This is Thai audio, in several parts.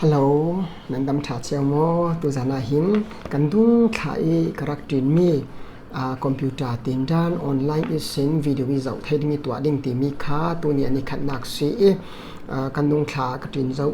ฮัลโหลนันดำชาเชียวโมตัวจานาหินกันดุงถ่ายกระดิ่งมีคอมพิวเตอร์ตินด้านออนไลน์สินวิดีโอวิจัยเทดิมีตัวดิ่งที่มีค่าตัวนี้นี่ขัดนักสีกันดุงถ่ายกระดิ่งเจ้า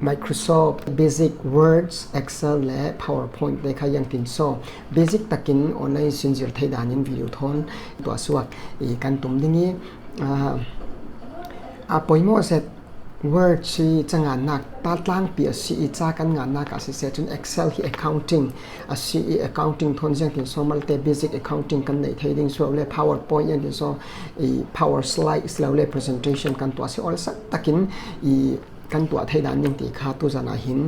Microsoft Basic Words Excel และ PowerPoint ได้ค่ะยังตินโซ่ Basic ตะกินออนไลน์สินจิรไทยดานินวิดีโอทอนตัวสวดกันตุ่มดิ่งนี้ปอยโมเสร็จWord ที่จะงานนักตัดล่างเปียสีจากกันงานนักอาศัยเซจุน Excel ที่ Accounting อาศัย Accounting ทนยังถึงโซมัลติ Basic Accounting กันในเทดิ้งส่วนเลย PowerPoint ยังถึงโซPower Slides แล้วเลย Presentation กันตัวสิออลสักตะกินกันตัวไทยด้านยังตีค่าตัวจะน่าหิน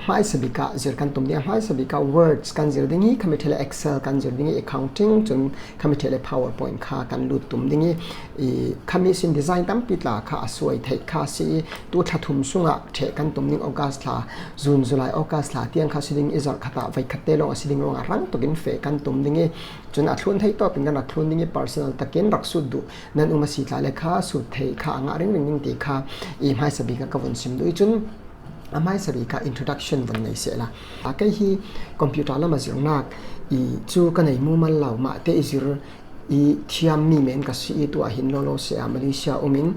ไม่สบิกะเจอกันตรงนี้ไม่สบิกะ words กันเจอดิ้งนี้คำเทเล Excel กันเจอดิ้ง accounting จนคำเทเล PowerPoint ค่ากันลุดตุ่มดิ้งคำมีสินดีไซน์ตั้มปิดละค่าสวยไทยค่าสีตัวทัดทุ่มสุงะเทกันตรงนี้ออกัสลาจูนจุลัยออกัสลาเตียงค่าสิดิ้งอิจารขตาไว้คัดเตลงสิดิ้งลงรังตัวกินเฟกันตรงนี้จนอัดลุ้นไทยต่อเป็นกันอัดลุ้นดิ้ง personal ตะกินรักสุดดูนั่นอุมาสิตาเลค่าสุดไทยค่างาเรื่องดิ้งตีค่าไม่สบิกะกวนซิมดูจนไม่สบิกะ introduction วันไหนเสียละอาการที่คอมพิวเตอร์ละมาสิงนักจู่กันในมุมมันเหล่ามาเตอิจิร์เทียมมีเหมือนกับสีตัวหินโลโลเซียมาเลเซียมิน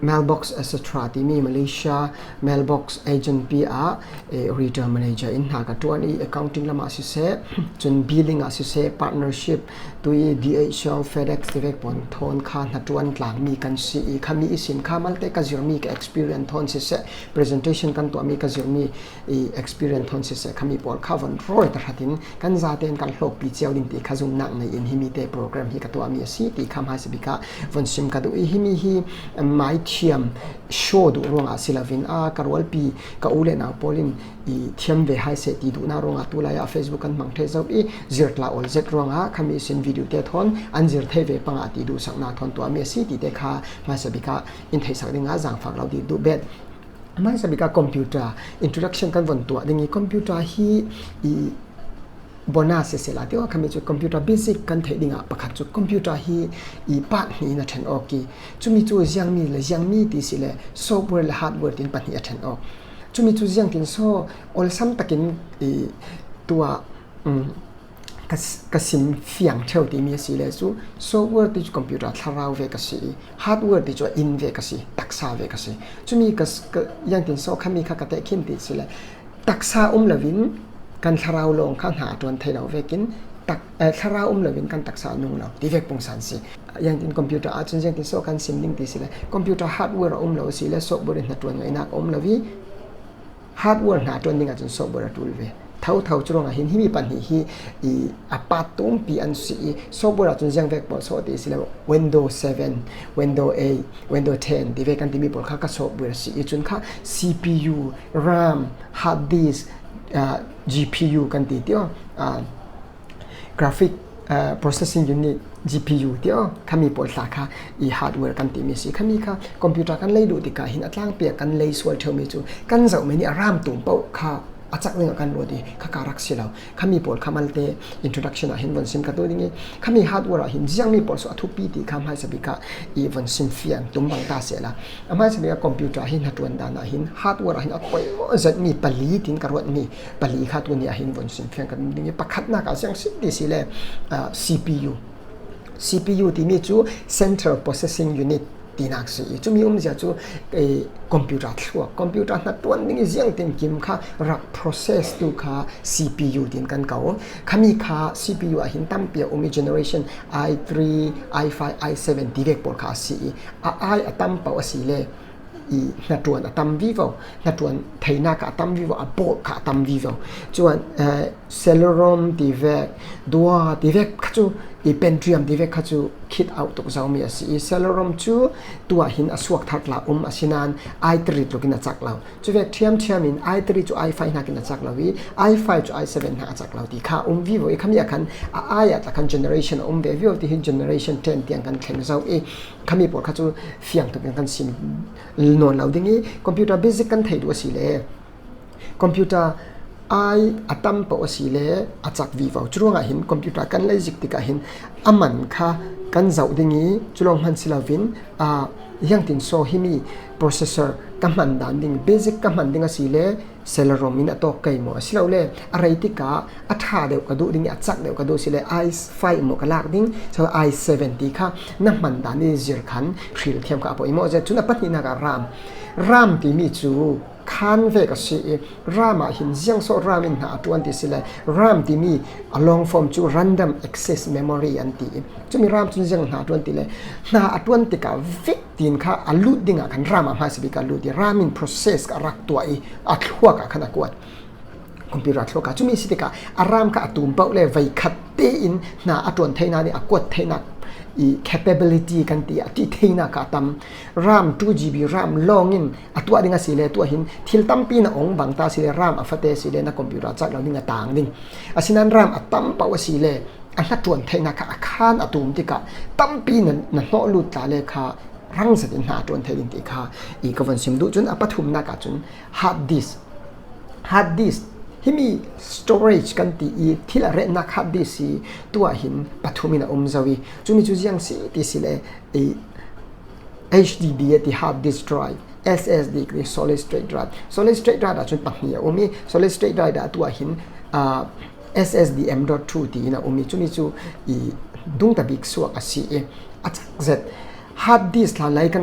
mailbox etc ที่มีมาเลเซีย mailbox agent PR return manager อินหากตัวนี้ accounting ละมาสิเสจน billing อาสิเส partnership ตัว DHL FedEx ที่เวกปนทอนค่าหน้าตัวหลังมีกันสีคำมีสินค้ามันเตกันจะมีกับ experience ทอนสิเส presentation กันตัวมีกันจะมี experience ทอนสิเสคำมีปอลข้าวันร้อยตระดินกันจะเต้นกันหลบปีเจียวดินตีขจุงหนักในอินฮิมีเตโปรแกรมที่กับตัวมีสีตีคำให้สบิกะวันซิมกับตัวฮิมีฮีไม่เทียมโชว์ดูร่วงอาศิลวินการวัลปีกับอุเลนาโพลินเทียมเวให้เสตีดูน่าร่วงอาตุลายาเฟซบุ๊กกันมังเทเจ้าจิร์ตลาอลเจ็ดร่วงอาคำมีสินวิดีโอเตทอนอันจิร์ตเทเวปังอาตีดูสักนาทอนตัวเมียสีตีเตค่ะมาสบิกะอินเทสักดิ่งอาจังฝักเราดีดูเบ็ดไม่สบิกะคอมพิวเตอร์อินโทรดักชันกันวันตัวดิ่งคอมพิวเตอร์ฮีบอนาเสร็จแล้วที่ว่าคำมีจุดคอมพิวเตอร์เบสิกกันเทดิ้งประคับจุดคอมพิวเตอร์ฮีปัจนี้นะเทนออกกีจุดมีจุดยังมีเลยยังมีที่สิเลยซอฟต์แวร์และฮาร์ดแวร์ที่ปัจนี้เทนออกจุดมีจุดยังที่โซ่อลซัมตะกินตัวกสิมเฟียงเท่าที่มีสิเลยจุดซอฟต์แวร์ที่จุดคอมพิวเตอร์ทาราวเวกัสซีฮาร์ดแวร์ที่จุดอินเวกัสซีตักษาเวกัสซีจุดมีกยังที่โซ่คำมีข้ากระเตะขึ้นที่สิเลยตักษาลวินกันทาราวลงข้างหาตัวไทยเราเวกินตักทาราวเลยเป็นกันตักษานุ่งเราที่เวกปงสันสิอย่างที่คอมพิวเตอร์อาจจะยังที่โซ่กันซิมดิ้งที่สิเลยคอมพิวเตอร์ฮาร์ดแวร์เราสิเลยซอฟต์แวร์หน้าตัวไงนักเราวิฮาร์ดแวร์หน้าตัวนี้อาจจะซอฟต์แวร์ตัวเวเท่าจุดงหินที่มีปัญหาที่ปัตตุมปีอันสีซอฟต์แวร์อาจจะยังเวกปงสอดีสิเลย Windows 7 Windows 8 Windows 10ที่เวกันที่มีปนข้าก็ซอฟต์แวร์สิจนข้า CPU RAM hard disk GPU กันตีเดียวgraphic processing unit GPU เดียวข้ามีปอลสาขาฮาร์ดแวร์กันตีมีสิข้ามีค่ะคอมพิวเตอร์กันเลยดูติกาหินอัตล่างเปียกันเลยส่วนเทอร์มิจูกันเจ้าไม่นี่อารามตุ่มเป้าค่ะอาจักเรื่องกันรู้ดีข้าการักสิเราข้ามีปอลข้ามันเต introduction เห็นวันซิมกันตัวนี้ข้ามีฮาร์ดแวร์เห็นยังมีปอลส่วนทุกปีที่ข้าให้สบิกะวันซิมเฟียนตุ่มบางตาเสียละไม่สบิกะคอมพิวเตอร์เห็นหัดวันดานะเห็นฮาร์ดแวร์เห็นอะไรจะมีผลิตทิ้งกันวันมีผลิตข้าตัวนี้เห็นวันซิมเฟียนกันนี้ประคัดนักอย่างสิ่งที่สิเลย CPU ที่มีจู่ Central Processing Unitที่นักสิจู่มีจะจู่คอมพิวเตอร์ทั่วคอมพิวเตอร์นัดตัวนี้ยังเต็มกิมค่ะรับ process ดูค่ะ CPU ที่กันเก่าข้ามีค่ะ CPU เห็นตั้มเปียมี generation i3 i5 i7 ที่เวกปอลค่ะสิตั้มเป่าสิเลยนัดตัวตั้ม vivo นัดตัวไทยนักตั้ม vivo ปอลค่ะตั้ม vivo จวนceleron ที่เวกดัวที่เวกค่ะจู่เป็นเตรียมที่เวกเขาจะคิดเอาตัวเจ้ามีสิเซลล์รมจูตัวหินอสวกทัดละสินัน i3 ตัวกินจักเราจูเวกเทียมมิน i3 จู i5 นักกินจักเราวิ i5 จู i7 นักจักเราที่ข้าvivoคำนี้กันแต่กัน generation vivo ที่ generation 10ที่กันแข่งเจ้าคำนี้ปวดเขาจะเฟียงตัวกันซิมนอนเราดิ้งนี้คอมพิวเตอร์เบสิกกันไทยตัวสิเลยคอมพิวเตอร์ตั้มเป่าสิเลยอาจัก vivo จู่งหินคอมพิวเตอร์กันเลยจิกติกาหินมันค่ะ กันเจ้าดิ้งนี้จุลองมันสิลาวินยังตินโซฮิมีโปรเซสเซอร์กัมันดันดิ้งเบสิกกัมันดิ้งสิเลเซลล์รมินตัวไก่หมอสิเราเล่อะไรที่กะอัฐาเดียวกระดูดิ้งอัดจักเดียวกระดูสิเลไอซ์ไฟหมอกลากดิ้งใช้ไอซ์70ค่ะน้ำมันดันนี่จิรขันฟิลเทียมกับปอยหมอจะจุนปัตนินากรามที่มีจูคันเวกสิรามาหินเสียงโซรามินหาตัวอันที่สิเลรามที่มี along from จู random access memory อันที่จูมีรามจุนเสียงหาตัวอันที่เลหาตัวอันที่กะวิกตินค่ะอลูดดิ้งอ่ะคันรามาหาสิบิกาลูดรามิน process กับรักตัวอัดหัวกับขนาดกวดคอมพิวเตอร์โลกาจูมีสิติกะอารามค่ะตุ่มเป้าเลยไว้ขัดเตอินหาอัตัวเทนานี่อักวดเทนักcapability กันตีที่เทน่ากาตัม RAM 2GB RAM ลองอินตัวดิ้งสิเลตัวหินทิลตัมปีน่ะองบังตาสิเล RAM อัฟเตสิเลนะคอมพิวเตอร์จักเราดิ้งต่างดิ้งสินั้น RAM ตัมเป้าสิเลอันละจวนเทน่าค่ะอาคารตุ่มติกะตัมปีน่ะโนลุตาเลค่ะรังสตินหาจวนเทดินติค่ะก็วันซิมดูจนอปัทุมนากาจน hard diskที่มี storage กันตีที่ละเรนัก hard disk ตัวหินปัทุมินะจาวีจุมีจุดยังสิที่สิเล HDD ที่ hard disk drive SSD ที่ solid state drive จนปักเหี่ยวมี solid state drive ตัวหินSSD M.2 ที่นะมีจุมีจุดุงตะบิกสวกสิอาจจะเสร็จhard disk หลายกัน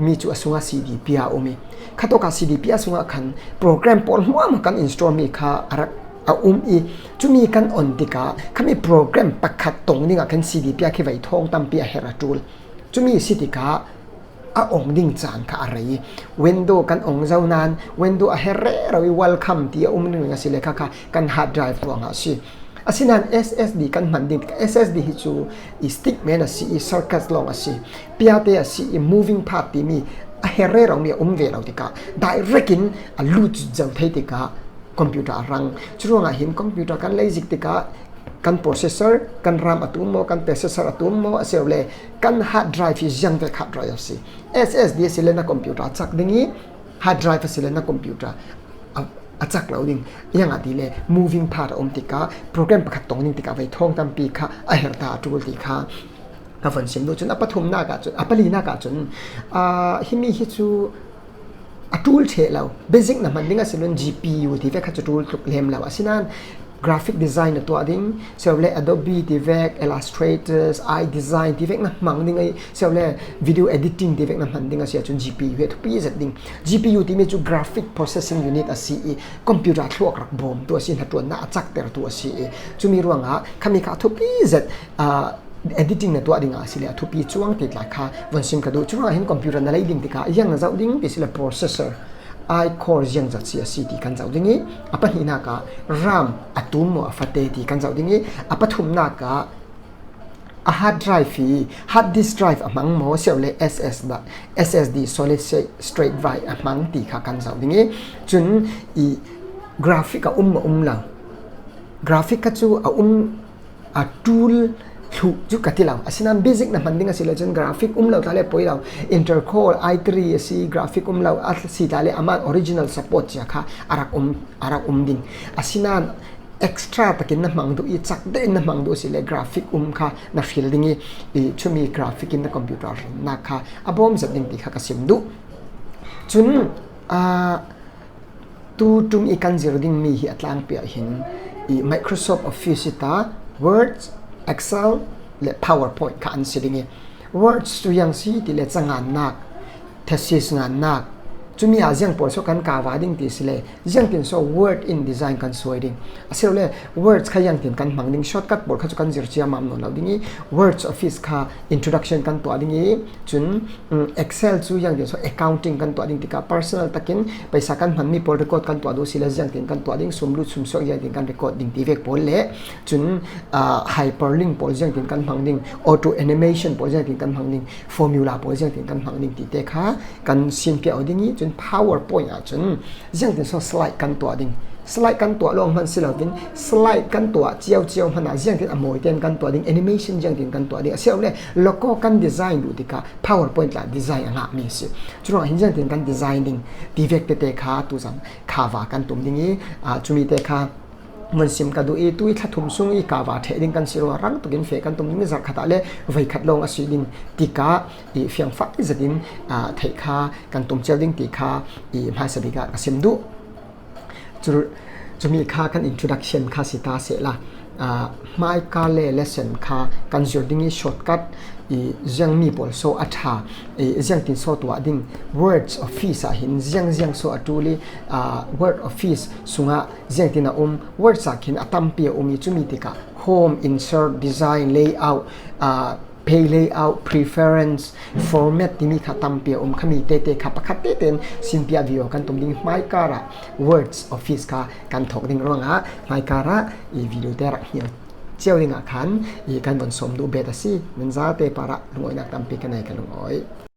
มีจุอสุงา CD พิอามีข้าตัวกับ CD พิอาสุงาคันโปรแกรมปอนหัวมันกัน install มีค่าอะไรจุมีกันอ่อนติกาข้ามีโปรแกรมปักขัดตรงนี่กัน CD พิอาคิดไว้ทองตั้มพิอาเฮราจูลจุมีสิติกาองดิ้งจานค่ะอะไรWindows กันองเจ้านาน Windows เฮเรเราวิ welcome ที่นึงสิเลยค่ะกัน hard drive ตัวงาสิอาศัยนั้น SSD กันมันดิ้ง SSD ฮิจูstick แม่น่ะสิ circuit ลองอาศัยพิอาเตอาศัย moving part ที่มีเฮเรเรามีเวลาติกา direct in ลูดเจ้าเทติกาคอมพิวเตอร์รังช่วงเห็นคอมพิวเตอร์กันเลยจิกติกากัน processor กัน RAM ตุ่มโมกัน processor ตุ่มโมอาศัยเลยกัน hard drive ยังเป็น hard drive อาศัย SSD สิเลนะคอมพิวเตอร์จักดิ้ง hard drive สิเลนะคอมพิวเตอร์อาจักเราดิ้งยังอาทิเลย moving part ติกาโปรแกรมประคัดตรงนี้ติกาไว้ท่องตามปีค่ะเฮรตาจูติกากับฝนสิมดูจนปัทุมนากาจนปลีนากาจนฮิมีฮิจูจูลเชเราเบสิกนะมันดิ้งสิลน GPU ที่เวกจูลตุกเลมเราสินั้นgraphic design ตัวดิ้งเซลล์ Adobe ที่เวก Illustrator iDesign ที่เวกนะมังดิ้งเซลล์ video editing ที่เวกนะมันดิ้งเสียจน GPU เวทุกปีเสร็จดิ้ง GPU ที่มีจุ graphic processing unit อาศัยคอมพิวเตอร์ทั่วกระบอมตัวสินตัวน่าจักแต่ตัวสิจุมีรวงขามีค่าทุกปีเสร็จediting นะตัวดิ้งอาศัยทุกปีช่วงติดหลักค่ะวันซิมกระดูช่วงเห็นคอมพิวเตอร์นั่นเลยดิ้งติกายังนะเจ้าดิ้งเป็นสิละ processor I-core ยังจัดเสียสีที่กันเจ้าดิ้งapa ni naka RAM ตุ่มอัฟเตที่กันเจ้าดิ้งapaทุมนากาhard drive hard disk drive มังโมเสียวเลย SSD solid state drive มังตีค่ะกันเจ้าดิ้งจนกราฟิกเรากราฟิกก็จูtool ถูกจุกที่เราอาศัยนั้นเบสิกนะมันดิ้งสิเลจนกราฟิกเราทะเลปอยเรา Intercore i3 สิกราฟิกเราอาศัยทะเลอามัน original support จ้ะค่ะอารักดิ้งอาศัยนั้น extra ตะกินนะมังดูอีจักเด่นนะมังดูสิเลกราฟิกค่ะนะฟิลดิ้งช่วยมีกราฟิกในคอมพิวเตอร์นะคะบอมจะดิ้งที่ค่ะก็สิมดูจนตุ่มอีกันจิรดิ้งมีอัตลังเปียหินMicrosoft Office ตา Word Excel และ PowerPoint ค่ะอันสิ่งนี้ Words ตัวอย่างสิที่เล็กงานนัก thesis งานนักจุมีอาเซียนปอร์สกันกาวาดิ้งที่สิเลยยังตินโซ Word in Design กันสวยดิ้งอาศัยเลย Words ค่ะยังตินกันมังดิ้ง shortcut บอร์ดค่ะจุกันจิรเชียมัมโนเราดิ้ง Words Office ค่ะ Introduction กันตัวดิ้งจุน Excel จุยังตินโซ Accounting กันตัวดิ้งที่ค่ะ Personal ตะกินไปสักกันมันมี Poll Record กันตัวดูสิเลยยังตินกันตัวดิ้งสมรุดสมสวยยังตินกัน Record ดิ้งที่เวก Poll เละจุนHyperlink Poll ยังตินกันมังดิ้ง Auto Animation Poll ยังตินกันมังดิ้ง Formula Poll ยังตินกันมังดิ้งที่เตะค่ะกันสิ่งเกี่ยวดิ้งจน PowerPoint จนยังติดสไลด์กันตัวดิ้งสไลด์กันตัวลงมันสิเราดิ้งสไลด์กันตัวเจียวมันยังติดอโมยเตียนกันตัวดิ้ง Animation ยังติดกันตัวดิ้งเสียวเลยโลโก้กันดีไซน์ดูดิค่ะ PowerPoint ละดีไซน์อะไรมีสิจุดนั้นยังติดกันดีไซน์ดิ้งดีเวกเตะค่ะตัวสังคาวากันตุ่มดิ้งจุมีเตะค่ะ มันซิมกระดูอีตุยทัดทุ่มซุงอีกาวาเทดิงกันสิโรรังตุกินเฟกันตุมมิจักขัดเลไว้ขัดลงอสุดินติกาอีเฟียงฟ้าอิจดินเทคากันตุมเจลดิงติกาอีมาสบิกากสิมดูจะมีค่ากัน introduction ค่าสิตาเสละไม่กาเล lesson ค่ากันจอดิ้งอี shortcut อียังมีบอลโซอัฐายังตินโซตัวดิ้ง words of fees หินยังโซอัตุลีword of fees สุงะยังตินะwords หินอัตัมเปียมีจุมีติกา home insert design layout pay layout preference format ที่มีค่าตัมเปียขมีเตค่าประคัตเตนสินเปียวิโอกันตุมดิ้งไม่การะ words of fees ค่ากันถกดิ้งร้องไม่การะอีวิดีโอเตระเหี่ยวเจ้าดิ้งอาคันอีกันบนสมดูเบต้าซีมันจะเตปาระลงอ้อยนักตัมปีกันไหนกันลงอ้อย